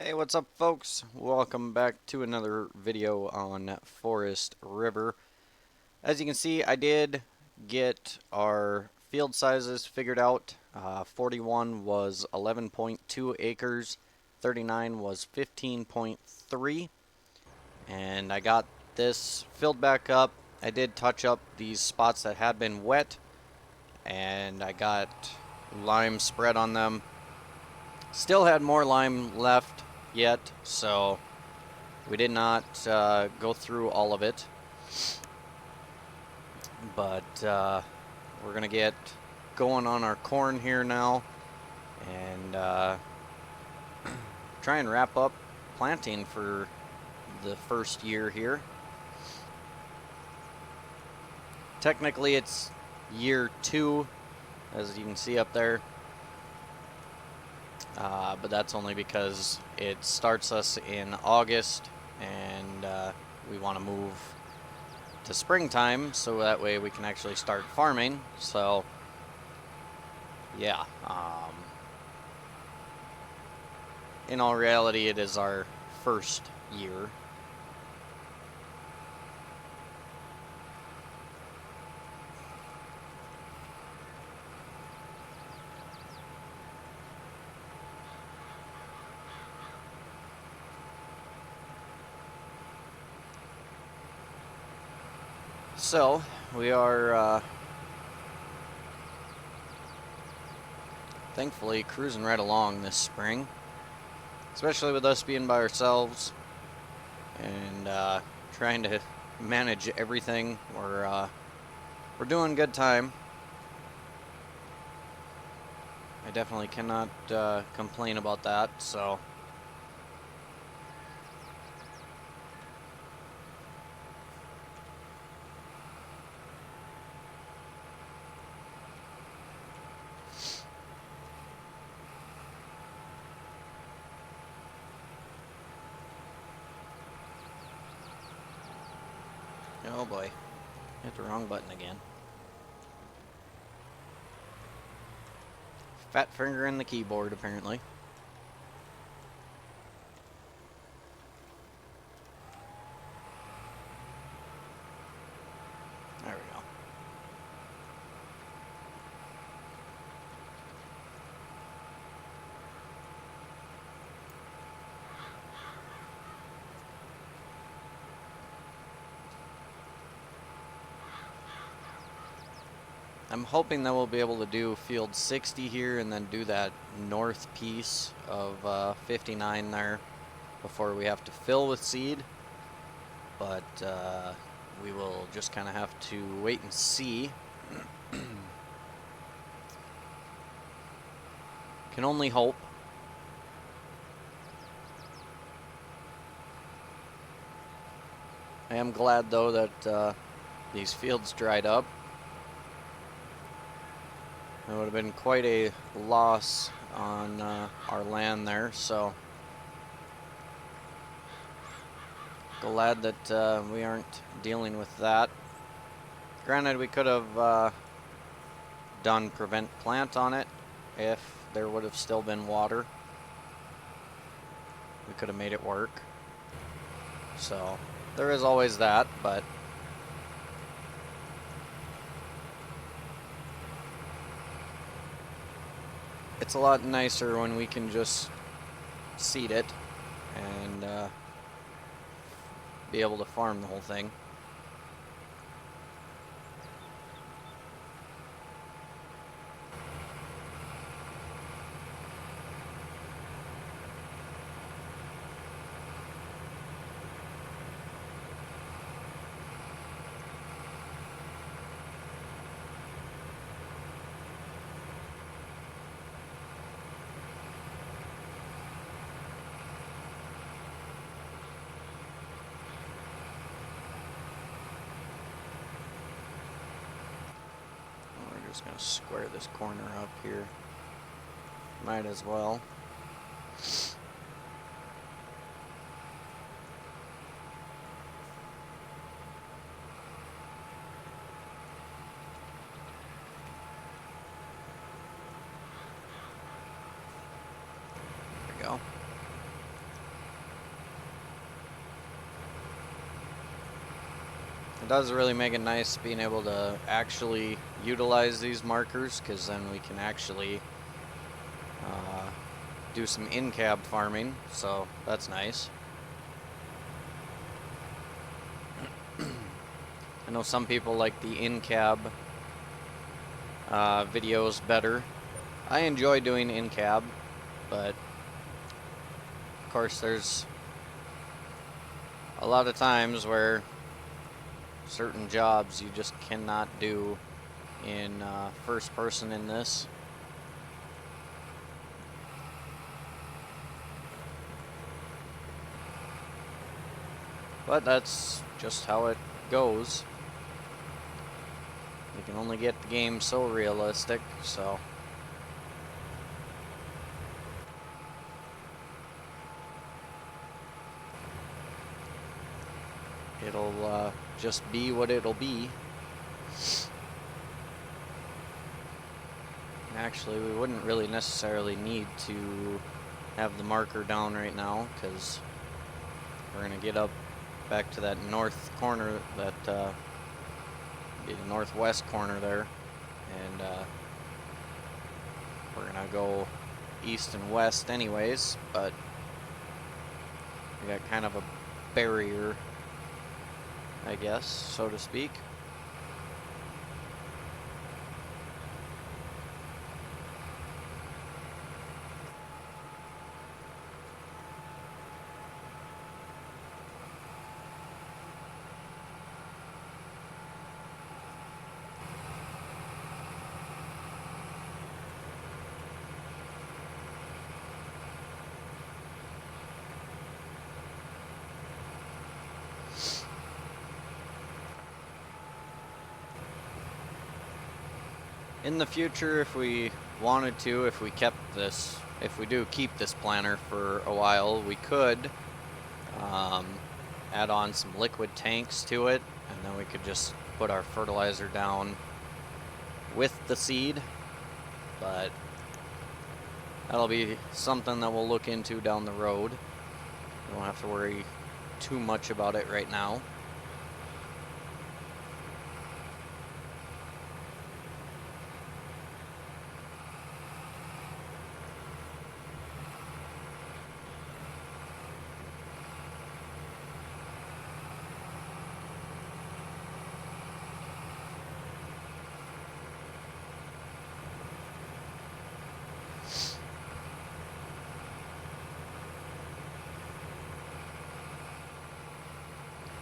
Hey, what's up, folks? Welcome back to another video on Forest River. As you can see, I did get our field sizes figured out. 41 was 11.2 acres, 39 was 15.3, and I got this filled back up. I did touch up these spots that had been wet, and I got lime spread on them. Still had more lime left yet, so we did not go through all of it, but we're going to get going on our corn here now and try and wrap up planting for the first year here. Technically it's year 2, as you can see up there, but that's only because it starts us in August and we want to move to springtime so that way we can actually start farming. So yeah, in all reality it is our first year. So we are thankfully cruising right along this spring, especially with us being by ourselves and trying to manage everything. We're doing good time. I definitely cannot complain about that. So oh boy, hit the wrong button again. Fat finger in the keyboard, apparently. There we go. I'm hoping that we'll be able to do field 60 here and then do that north piece of 59 there before we have to fill with seed. But we will just kind of have to wait and see. Can only hope. I am glad though that these fields dried up. It would have been quite a loss on our land there, so glad that we aren't dealing with that. Granted, we could have done prevent plant on it if there would have still been water. We could have made it work. So there is always that, but it's a lot nicer when we can just seed it and be able to farm the whole thing. Just gonna square this corner up here. Might as well. There we go. It does really make it nice being able to actually utilize these markers, because then we can actually do some in-cab farming, so that's nice. I know some people like the in-cab videos better. I enjoy doing in-cab, but of course there's a lot of times where certain jobs you just cannot do in first person in this. But that's just how it goes. You can only get the game so realistic, so. It'll just be what it'll be. Actually, we wouldn't really necessarily need to have the marker down right now, because we're going to get up back to that north corner, that the northwest corner there, and we're going to go east and west anyways, but we got kind of a barrier, I guess, so to speak. In the future, if we wanted to, if we kept this, if we do keep this planter for a while, we could add on some liquid tanks to it, and then we could just put our fertilizer down with the seed. But that'll be something that we'll look into down the road. We don't have to worry too much about it right now.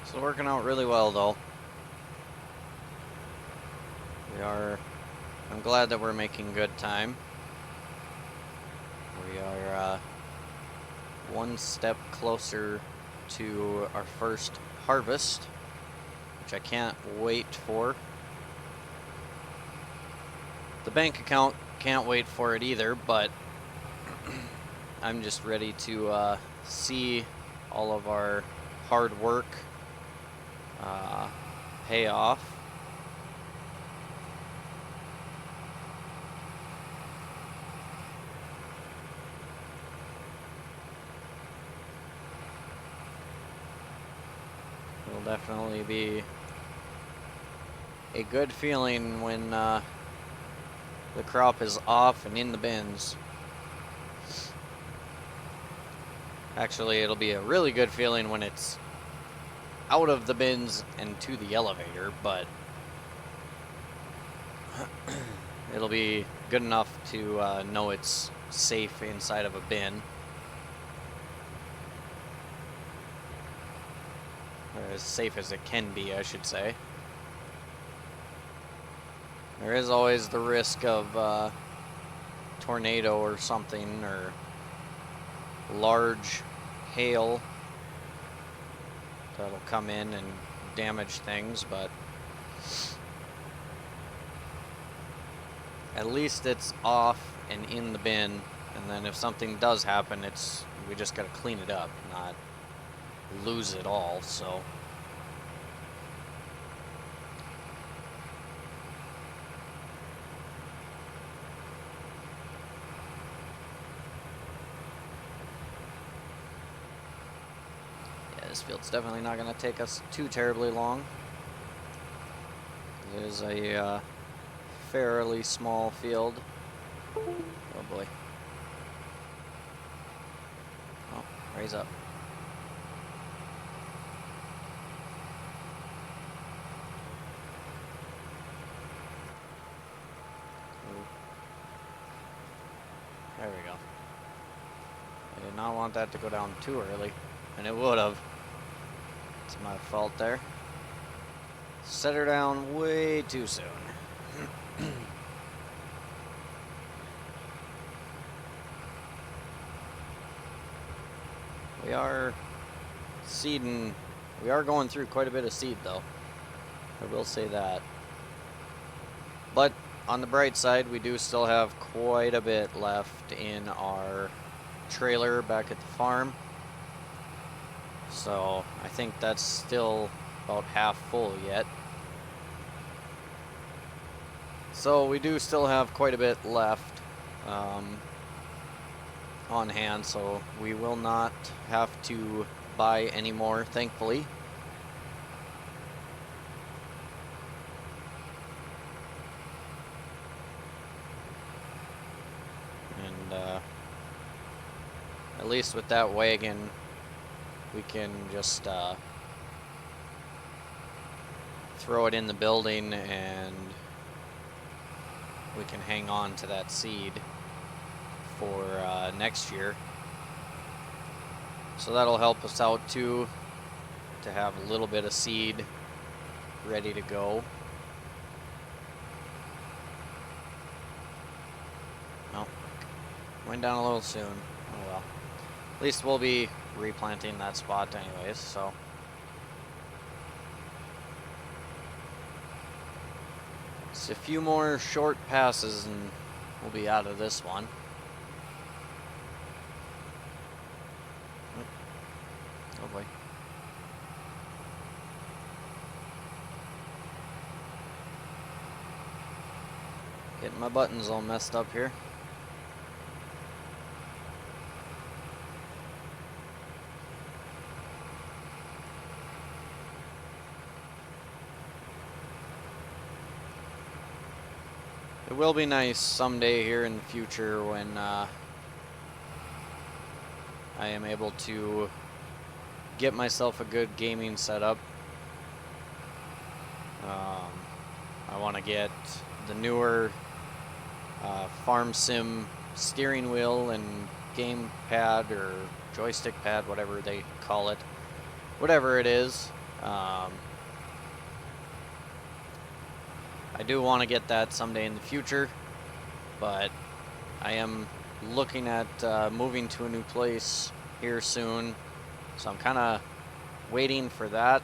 It's working out really well, though. I'm glad that we're making good time. We are one step closer to our first harvest, which I can't wait for. The bank account can't wait for it either, but I'm just ready to see all of our hard work pay off. It'll definitely be a good feeling when the crop is off and in the bins. Actually, it'll be a really good feeling when it's out of the bins and to the elevator, but it'll be good enough to know it's safe inside of a bin. Or as safe as it can be, I should say. There is always the risk of tornado or something, or large hail that'll come in and damage things, but at least it's off and in the bin, and then if something does happen, we just gotta clean it up, not lose it all. So yeah, this field's definitely not gonna take us too terribly long. It is a fairly small field. Oh boy. Oh, raise up. There we go. I did not want that to go down too early, and it would have. It's my fault there. Set her down way too soon. We are seeding. We are going through quite a bit of seed, though. I will say that. But on the bright side, we do still have quite a bit left in our trailer back at the farm. So I think that's still about half full yet. So we do still have quite a bit left on hand, so we will not have to buy any more, thankfully. And at least with that wagon, we can just throw it in the building and we can hang on to that seed for next year. So that'll help us out too, to have a little bit of seed ready to go. Oh, went down a little soon. Oh well. At least we'll be replanting that spot anyways, so. It's a few more short passes and we'll be out of this one. Oh boy. Getting my buttons all messed up here. It will be nice someday here in the future when I am able to get myself a good gaming setup. I want to get the newer farm sim steering wheel and game pad or joystick pad, whatever they call it, whatever it is. I do want to get that someday in the future, but I am looking at moving to a new place here soon, so I'm kind of waiting for that.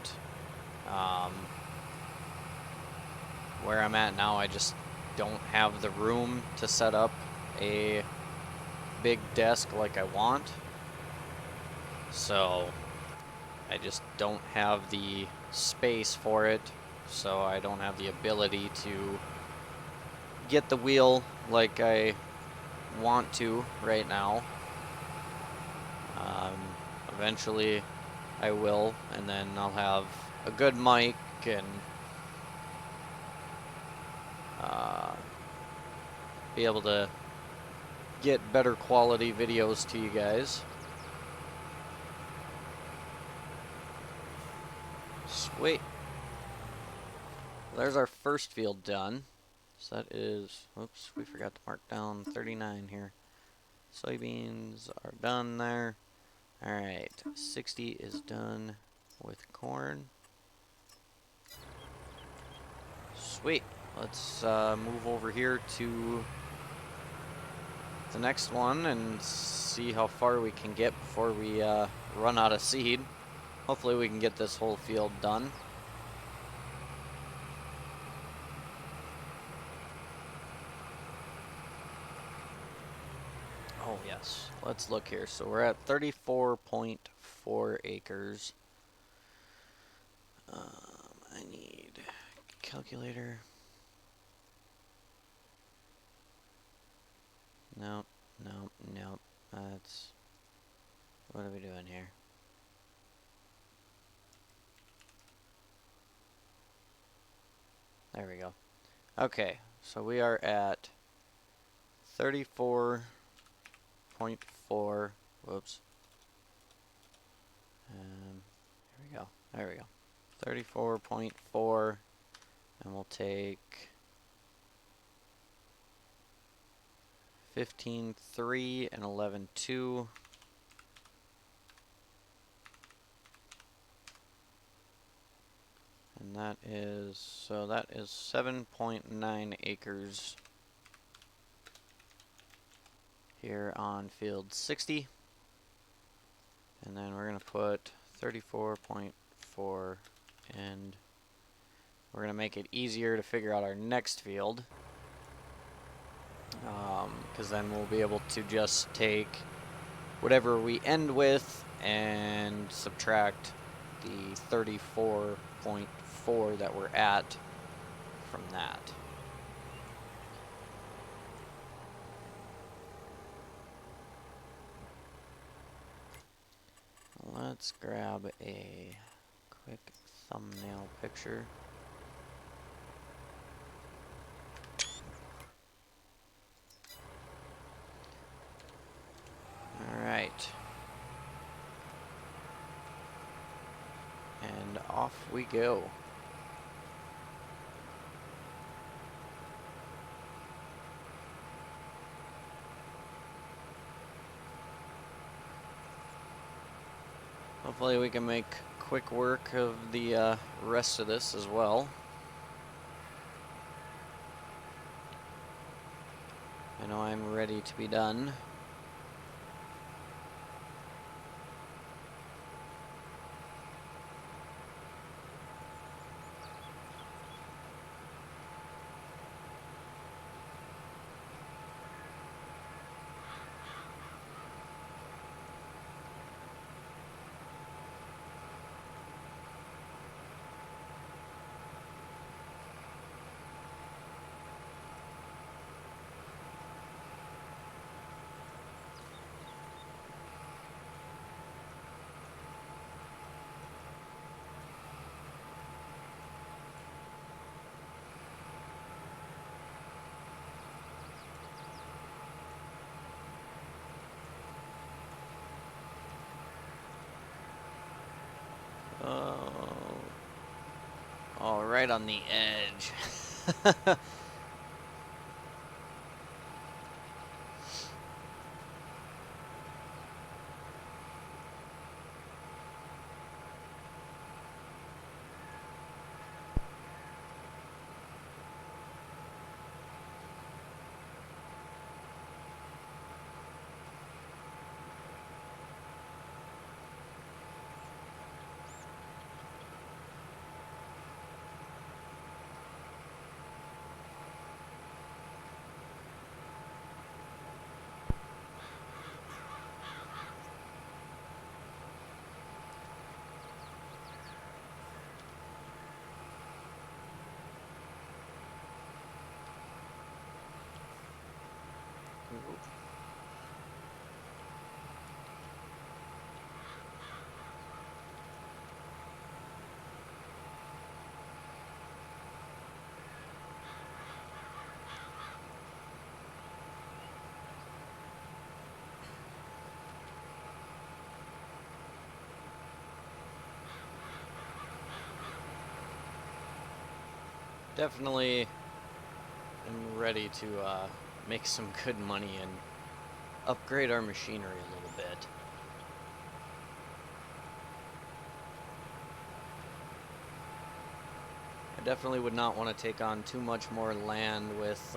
Where I'm at now, I just don't have the room to set up a big desk like I want, so I just don't have the space for it. So I don't have the ability to get the wheel like I want to right now. Eventually I will, and then I'll have a good mic and be able to get better quality videos to you guys. Sweet. There's our first field done. So that is, oops, we forgot to mark down 39 here. Soybeans are done there. Alright, 60 is done with corn. Sweet. Let's move over here to the next one and see how far we can get before we run out of seed. Hopefully we can get this whole field done. Oh yes, let's look here. So we're at 34.4 acres. I need a calculator. Nope, nope, nope. That's, what are we doing here? There we go. Okay, so we are at 34.4. Whoops. There we go. There we go. 34.4, and we'll take 15.3 and 11.2. And that is, so that is 7.9 acres here on field 60. And then we're going to put 34.4, and we're going to make it easier to figure out our next field. Because then we'll be able to just take whatever we end with and subtract the 34.4 that we're at from that. Let's grab a quick thumbnail picture. Alright. And off we go. Hopefully we can make quick work of the rest of this as well. I know I'm ready to be done. Oh, right on the edge. Definitely am ready to make some good money and upgrade our machinery a little bit. I definitely would not want to take on too much more land with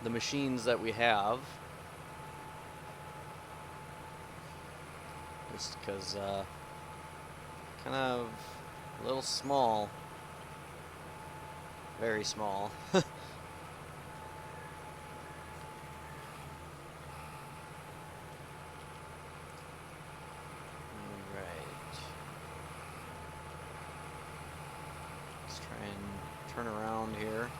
the machines that we have. Just because kind of a little small. Very small. Alright. Let's try and turn around here.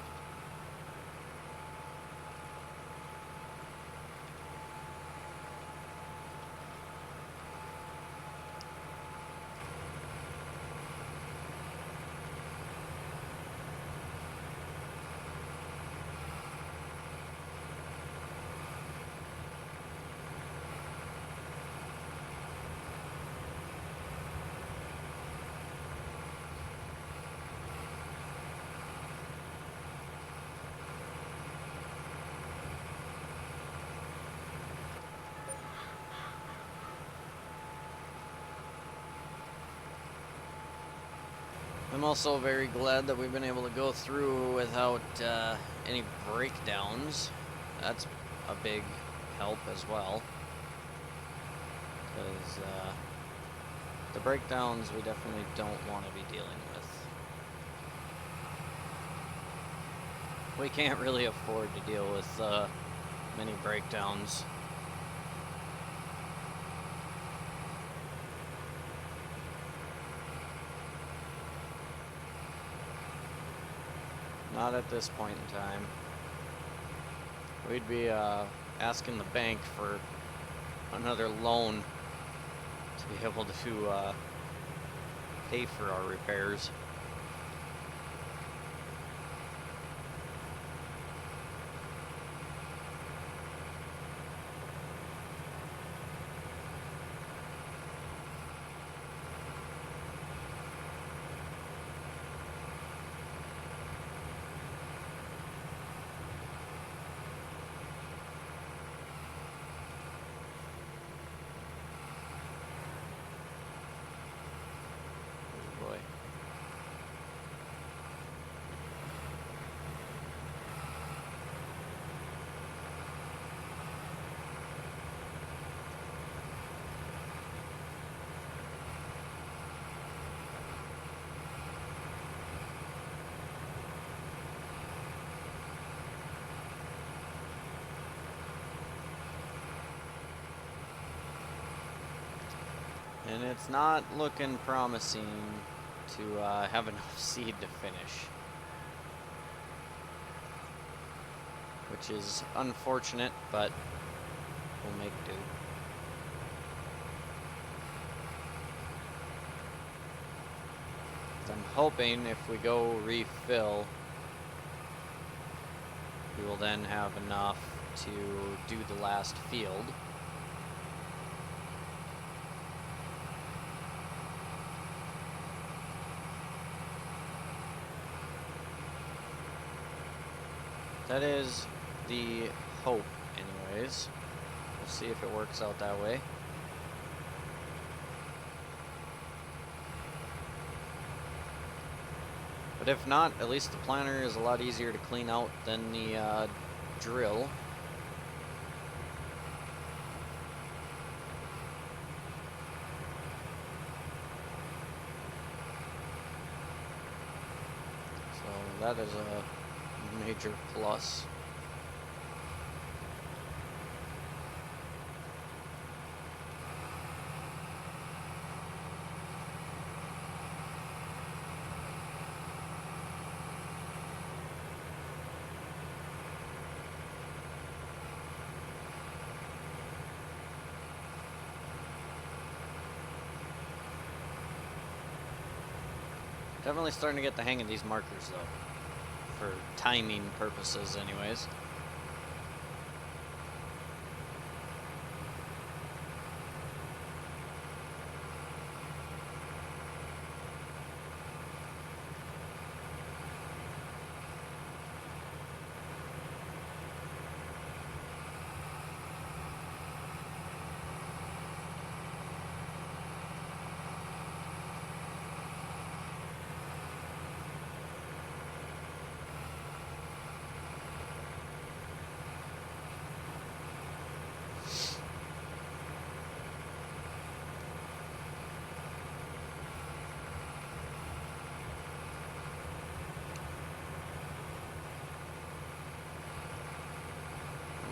I'm also very glad that we've been able to go through without any breakdowns. That's a big help as well, because the breakdowns we definitely don't want to be dealing with. We can't really afford to deal with many breakdowns. Not at this point in time. We'd be asking the bank for another loan to be able to pay for our repairs. And it's not looking promising to have enough seed to finish, which is unfortunate, but we'll make do. I'm hoping if we go refill, we will then have enough to do the last field. That is the hope, anyways. We'll see if it works out that way. But if not, at least the planter is a lot easier to clean out than the drill. So that is a major plus. Definitely starting to get the hang of these markers though, for timing purposes anyways.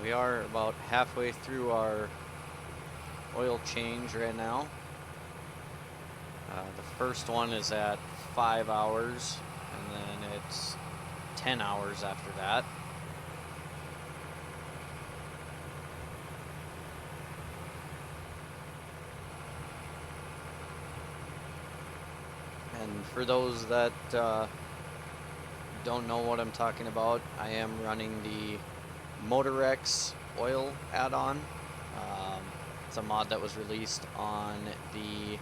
We are about halfway through our oil change right now. The first one is at 5 hours, and then it's 10 hours after that. And for those that don't know what I'm talking about, I am running the Motorex oil add-on. It's a mod that was released on the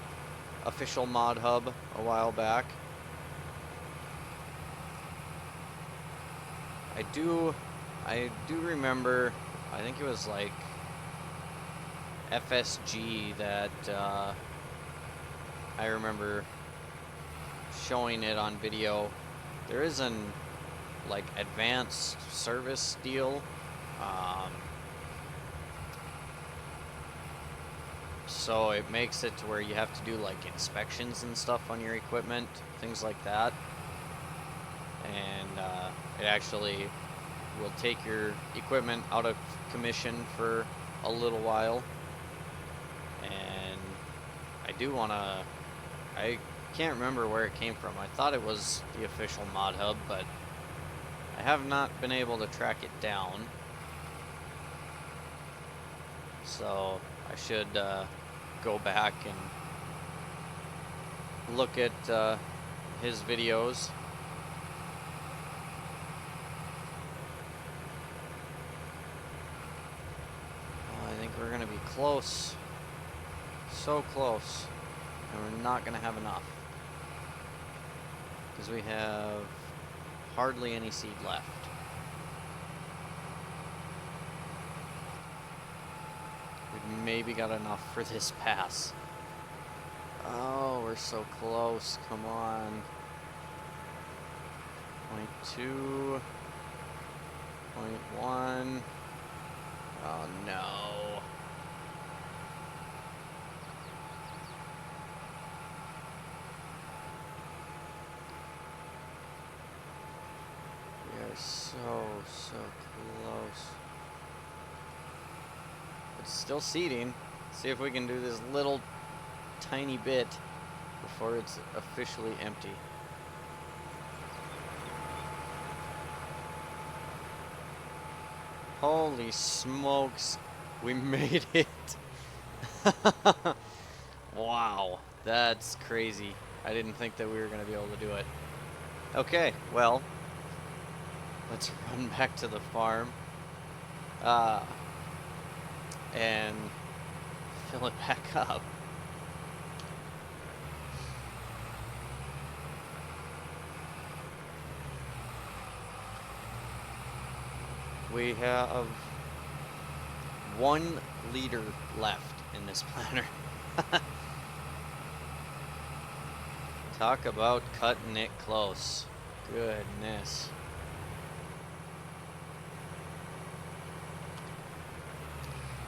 official mod hub a while back. I do remember, I think it was like FSG that I remember showing it on video. There is an like advanced service deal. So it makes it to where you have to do like inspections and stuff on your equipment, things like that. And it actually will take your equipment out of commission for a little while. And I do want to, I can't remember where it came from. I thought it was the official mod hub, but I have not been able to track it down. So I should go back and look at his videos. I think we're going to be close. So close. And we're not going to have enough. Because we have hardly any seed left. We've maybe got enough for this pass. Oh, we're so close. Come on. 0.2. 0.1. Oh no. We are so close. It's still seeding. See if we can do this little tiny bit before it's officially empty. Holy smokes, we made it. Wow, that's crazy. I didn't think that we were going to be able to do it. Okay, well, let's run back to the farm and fill it back up. We have 1 liter left in this planter. Talk about cutting it close. Goodness.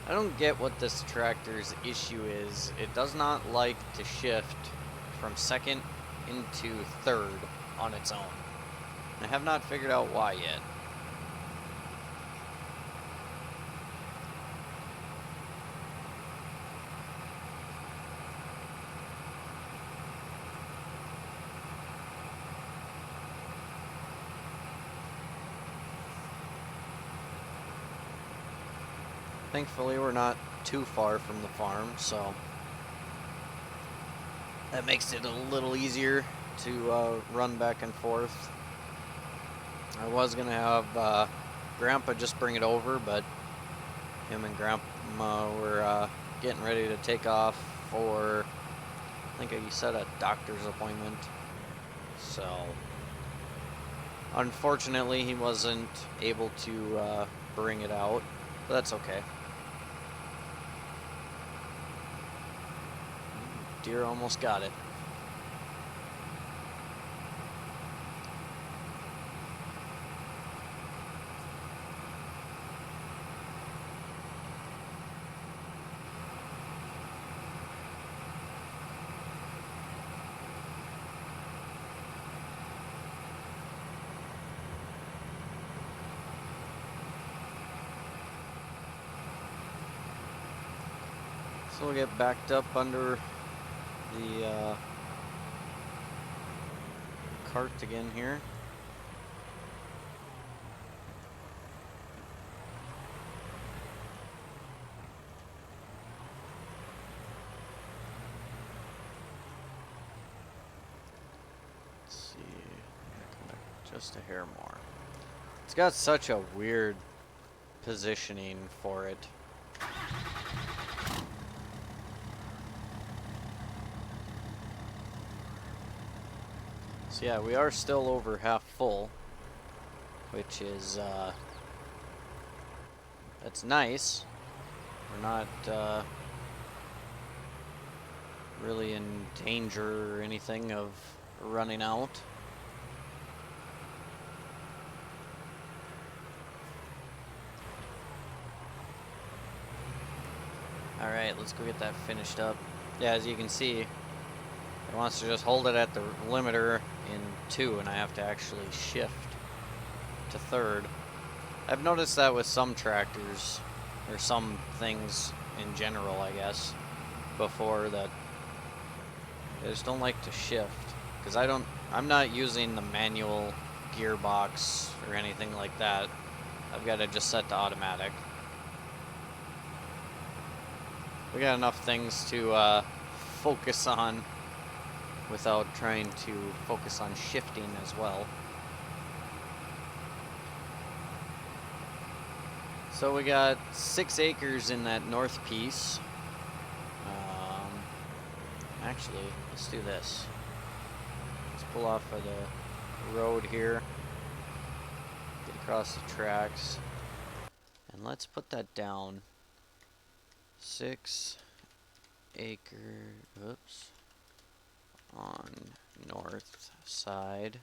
I don't get what this tractor's issue is. It does not like to shift from second into third on its own. I have not figured out why yet. Thankfully, we're not too far from the farm, so that makes it a little easier to run back and forth. I was going to have Grandpa just bring it over, but him and Grandma were getting ready to take off for, I think he said, a doctor's appointment. So, unfortunately, he wasn't able to bring it out, but that's okay. Deer almost got it. So we'll get backed up under the cart again here. Let's see, just a hair more. It's got such a weird positioning for it. So yeah, we are still over half full, which is, that's nice. We're not, really in danger or anything of running out. Alright, let's go get that finished up. Yeah, as you can see, it wants to just hold it at the limiter in 2, and I have to actually shift to 3rd. I've noticed that with some tractors, or some things in general, I guess, before, that I just don't like to shift, because I'm not using the manual gearbox or anything like that. I've got it just set to automatic. We got enough things to focus on without trying to focus on shifting as well. So we got 6 acres in that north piece. Actually, let's do this. Let's pull off of the road here, get across the tracks, and let's put that down. 6 acre, oops, on north side.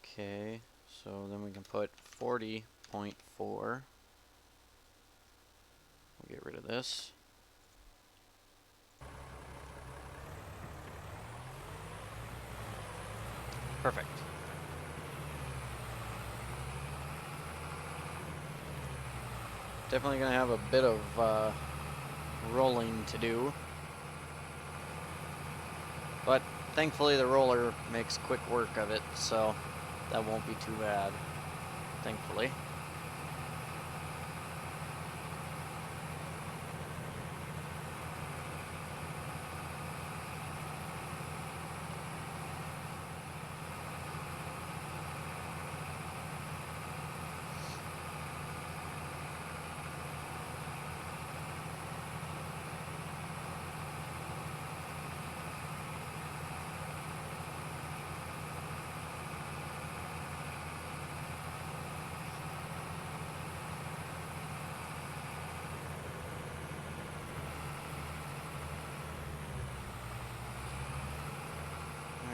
Okay, so then we can put 40.4. We'll get rid of this. Perfect. Definitely gonna have a bit of rolling to do, but thankfully the roller makes quick work of it, so that won't be too bad, thankfully.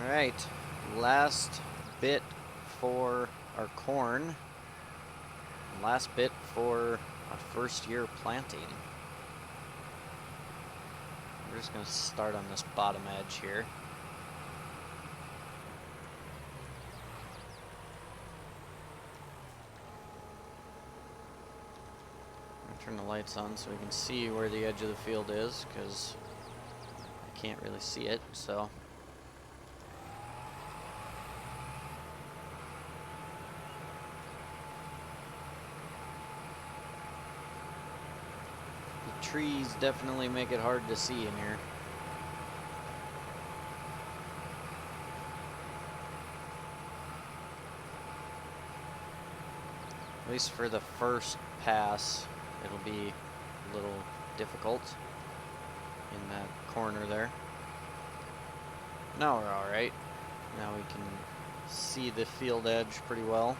Alright, last bit for our corn, last bit for our first year planting. We're just going to start on this bottom edge here. I'm going to turn the lights on so we can see where the edge of the field is, because I can't really see it, so. Trees definitely make it hard to see in here. At least for the first pass, it'll be a little difficult in that corner there. Now we're alright. Now we can see the field edge pretty well.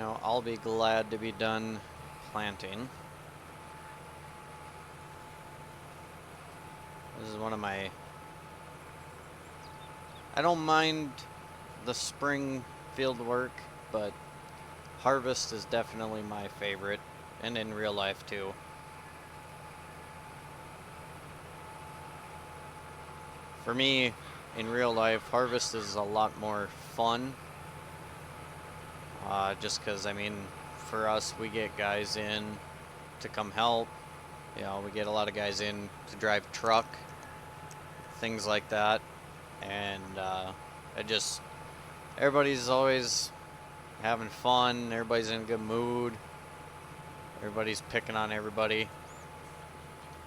I'll be glad to be done planting. This is one of my... I don't mind the spring field work, but harvest is definitely my favorite, and in real life too. For me, in real life, harvest is a lot more fun. Just because, I mean, for us, we get guys in to come help. We get a lot of guys in to drive truck, things like that. And everybody's always having fun. Everybody's in a good mood. Everybody's picking on everybody.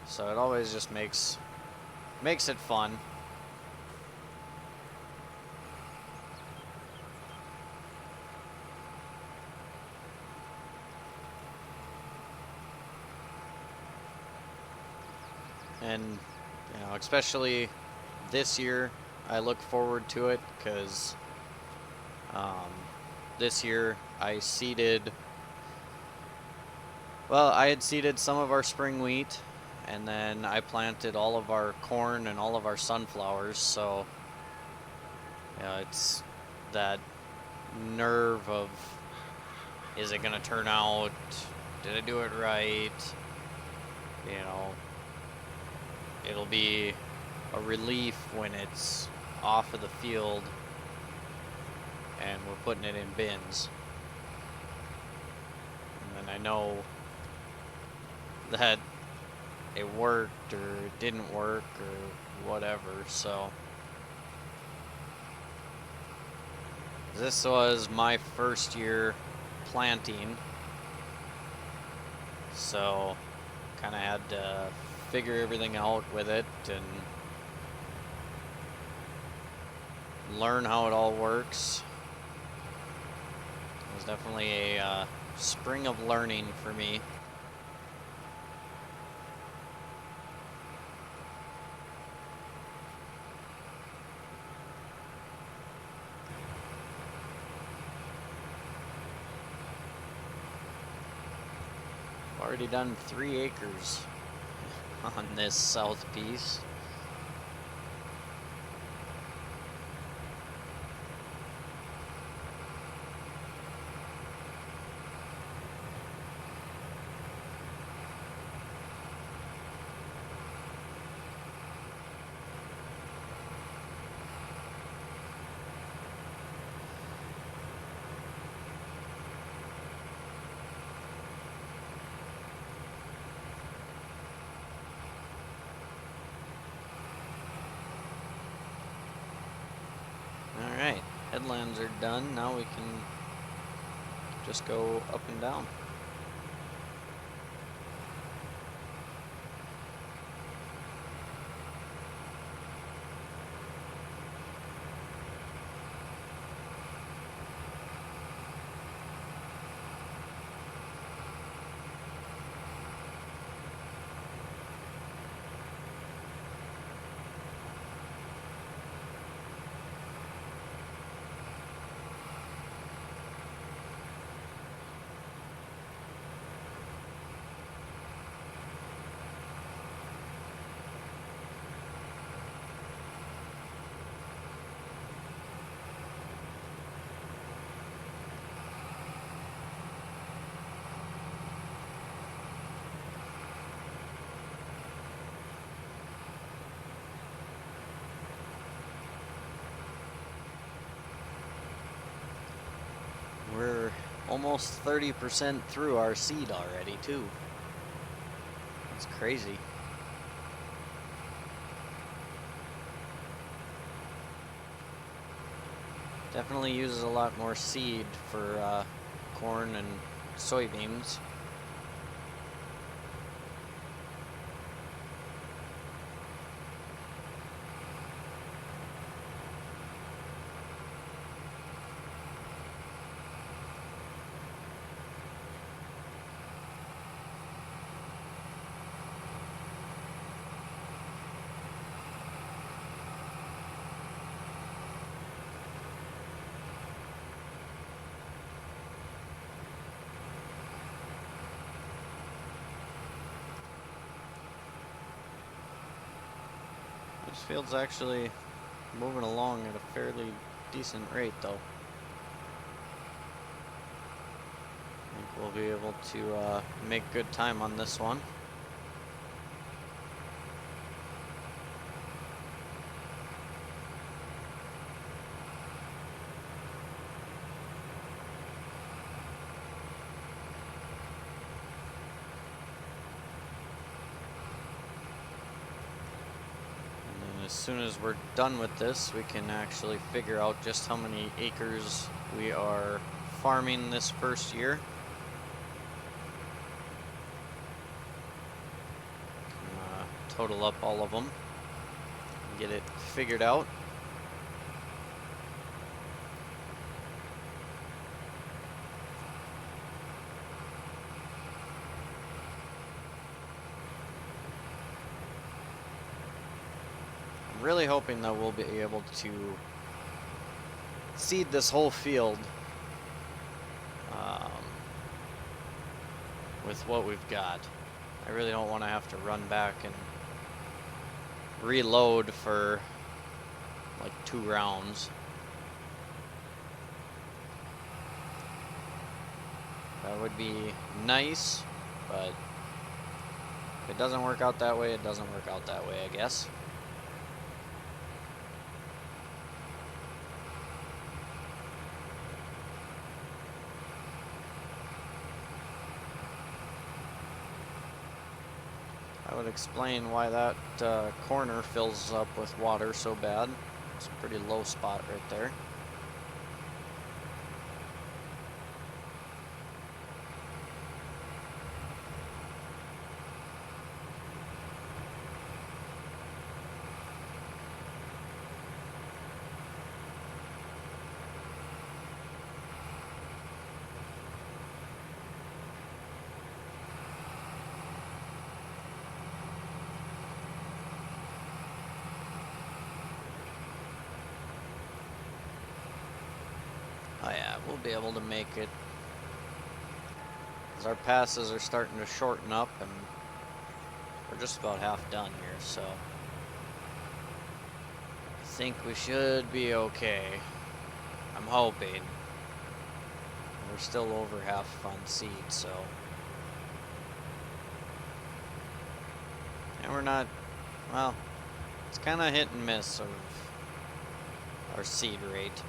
So it always just makes it fun. And, especially this year, I look forward to it because this year I had seeded some of our spring wheat, and then I planted all of our corn and all of our sunflowers, so it's that nerve of, is it going to turn out? Did I do it right? It'll be a relief when it's off of the field and we're putting it in bins. And then I know that it worked or it didn't work or whatever, so. This was my first year planting, so kind of had to figure everything out with it and learn how it all works. It was definitely a spring of learning for me. Already done 3 acres on this south piece. Alright, headlands are done. Now we can just go up and down. We're almost 30% through our seed already, too. That's crazy. Definitely uses a lot more seed for corn and soybeans. field's actually moving along at a fairly decent rate, though. I think we'll be able to make good time on this one. As soon as we're done with this, we can actually figure out just how many acres we are farming this first year. Total up all of them, get it figured out. Really hoping that we'll be able to seed this whole field with what we've got. I really don't want to have to run back and reload for like 2 rounds. That would be nice, but if it doesn't work out that way, it doesn't work out that way, I guess. I would explain why that corner fills up with water so bad. It's a pretty low spot right there. Oh yeah, we'll be able to make it. As our passes are starting to shorten up, and we're just about half done here, so I think we should be okay. I'm hoping. We're still over half on seed, so. And we're not, well, it's kind of hit and miss of our seed rate.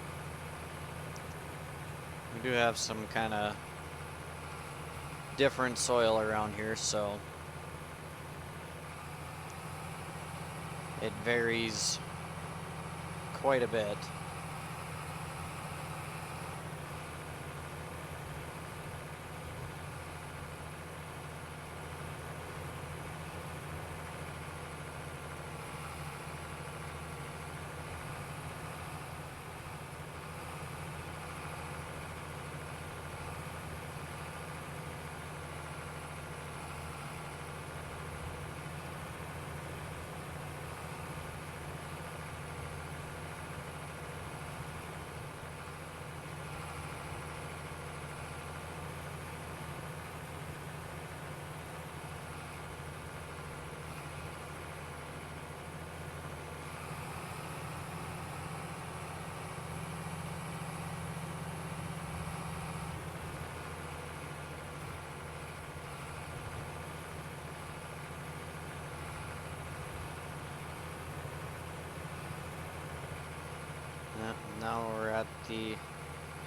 We do have some kind of different soil around here, so it varies quite a bit. Now we're at the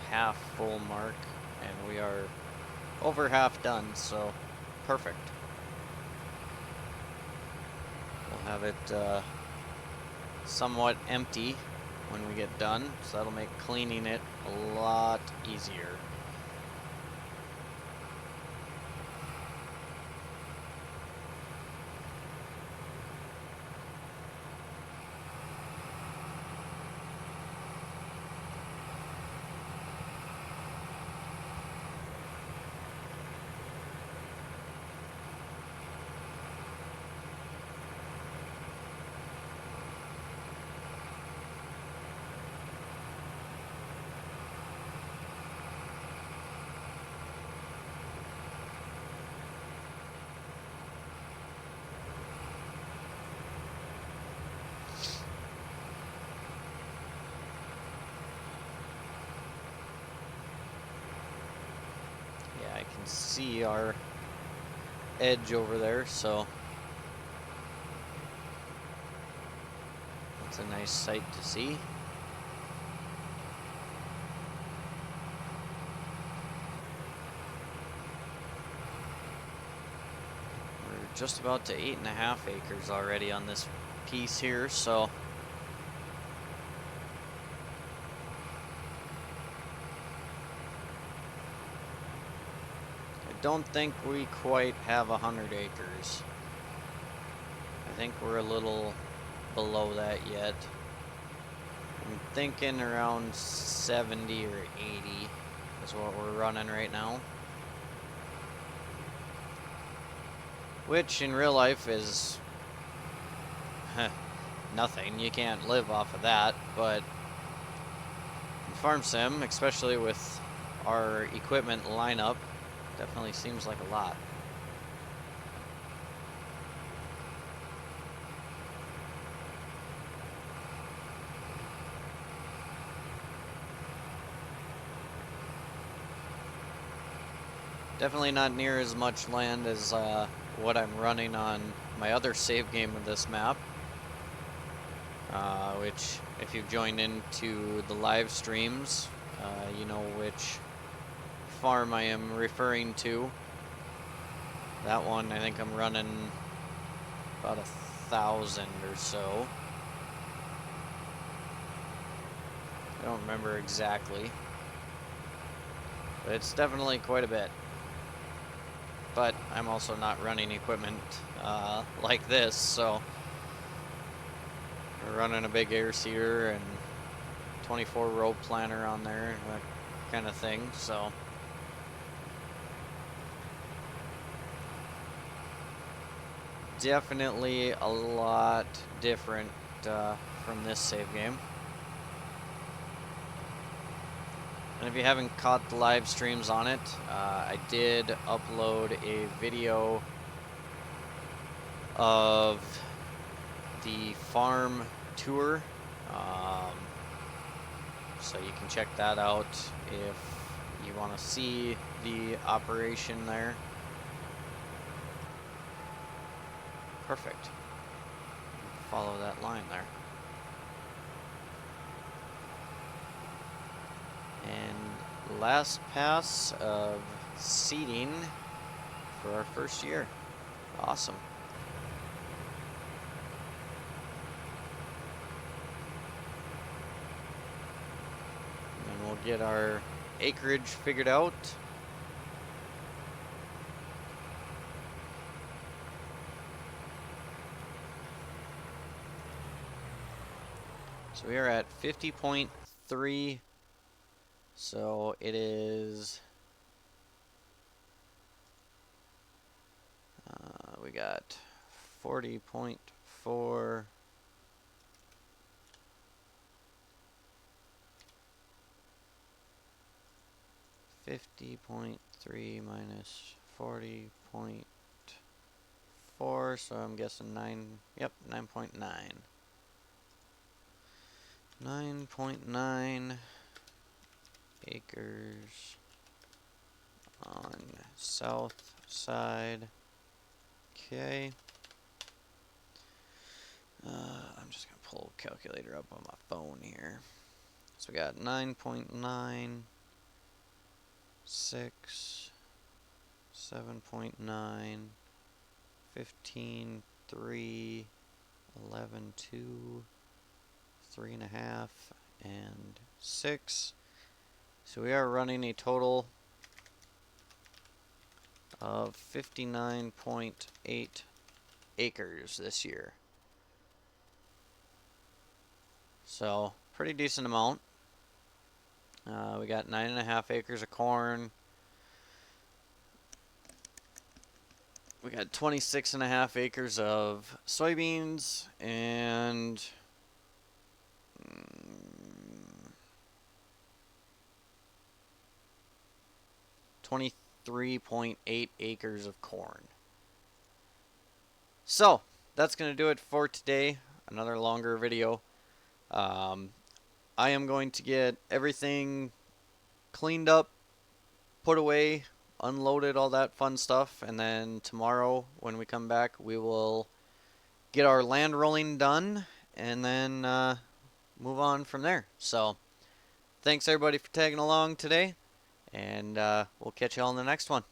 half full mark, and we are over half done, so perfect. We'll have it somewhat empty when we get done, so that'll make cleaning it a lot easier. can see our edge over there, so it's a nice sight to see. We're just about to 8.5 acres already on this piece here, so I don't think we quite have 100 acres. I think we're a little below that yet. I'm thinking around 70 or 80 is what we're running right now. Which in real life is nothing. You can't live off of that, but in Farm Sim, especially with our equipment lineup, definitely seems like a lot. Definitely not near as much land as what I'm running on my other save game of this map. Which, if you've joined into the live streams, you know which farm I am referring to. That one, I think I'm running about 1,000 or so. I don't remember exactly, but it's definitely quite a bit. But I'm also not running equipment like this, so we're running a big air seeder and 24 row planter on there, that kind of thing, so definitely a lot different from this save game. And if you haven't caught the live streams on it, I did upload a video of the farm tour, so you can check that out if you want to see the operation there. Perfect. Follow that line there. And last pass of seeding for our first year. Awesome. And we'll get our acreage figured out. So we are at 50.3. So it is, we got 40.4, 50.3 minus 40.4, so I'm guessing 9, yep, 9.9. 9.9 acres on south side. Okay. I'm just gonna pull a calculator up on my phone here. So we got 9.9, 6, 7.9, 15, 3, 11, 2, 3.5, and 6. So we are running a total of 59.8 acres this year. So pretty decent amount. We got 9.5 acres of corn. We got 26.5 acres of soybeans and 23.8 acres of corn. So that's going to do it for today. Another longer video. I am going to get everything cleaned up, put away, unloaded all that fun stuff, and then tomorrow when we come back, we will get our land rolling done, and then move on from there. So, thanks everybody for tagging along today, and we'll catch you all in the next one.